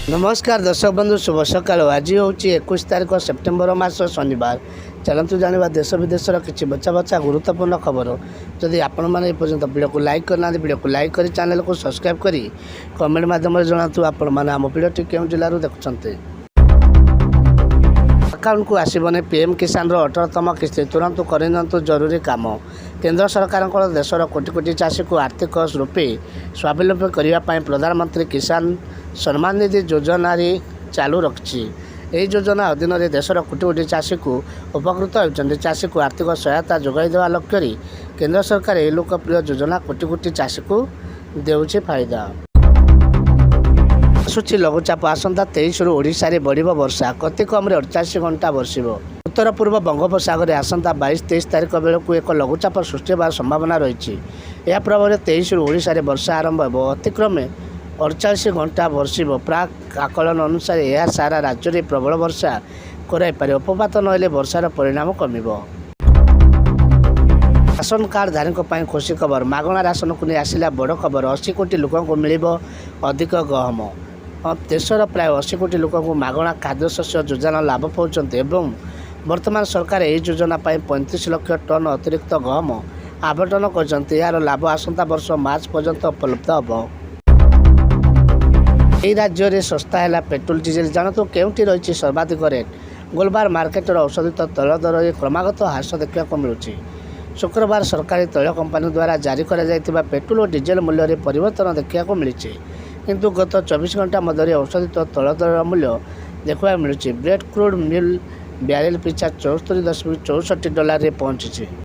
नमस्कार दर्शक बंधु शुभ सका आज हूँ 21 तारिख सेप्टेम्बर मास शनिवार। चलतु जाना देश विदेशर किसी बचा बचा गुरुत्वपूर्ण खबर। जदि आपण मैंने पर्यटन वीडियो को लाइक करना वीडियो को लाइक कर चैनल को सब्सक्राइब करी कमेंट माध्यम जनातु आपण मैंने आम वीडियो क्यों जिलूर देखुं। अकाउंट को आसबनी पीएम किसान 18तम किस्ती तुरंत करनियंतु जरूरी काम। केंद्र सरकार देशर कोटी कोटी चाषी को आर्थिक रूपे स्वावलंबी करने प्रधानमंत्री किसान सम्मान निधि योजना चालू रखी। यह योजना अधीन देशर कोटी कोटी चाषी को उपकृत होती। चाषी को आर्थिक सहायता जोगाई देवा लक्ष्य केंद्र सरकार यह लोकप्रिय योजना कोटी कोटी चाषी को देउछि फायदा। आसूची लघुचाप आसंता 23 रु ओडिशा रे बढ़िबो वर्षा कति कम 48 घंटा बरसिबो। उत्तर पूर्व बंगोपसागर आसंता 22-23 तारिख बेलू एक लघुचाप सृष्टि होवार संभावना रही। यह प्रभाव 23 रु ओडिशा रे वर्षा आरंभ हो अतिक्रमे 48 घंटा बरसिबो। प्राक आकलन अनुसार यह सारा राज्य में प्रबल वर्षा कराई पारे। उपपात नहेले वर्षार परिणाम कमिबो। राशन कार्ड धारी खुशी खबर। मागणा राशन को नहीं आसला बड़ खबर। 80 कोटी लोक मिलिबो अधिक गहम। देशर प्राय 80 कोटी लोक मागणा खाद्यशस्य योजना लाभ पाउछन्ते एवं वर्तमान सरकार यह योजना 35 लाख टन अतिरिक्त गहम आवंटन करछन्ते। यार लाभ आसंता वर्ष मार्च पर्यंत उपलब्ध होबो। यह राज्य में सस्ता है पेट्रोल डीजेल। जानतु केउठी रही सर्वाधिक रेट। गोलबार मार्केटर औषधित तैल दर में क्रमागत ह्रास देखा मिलूँ। शुक्रवार सरकारी तैल कंपानी द्वारा जारी कर पेट्रोल और डीजेल मूल्य में परिवर्तन देखा मिली। किंतु गत 24 घंटा मध्य औषधित तैल दर मूल्य देखा मिलूँ। ब्रेड क्रूड मिल बैरेल पिछा $74.64 पहुंची।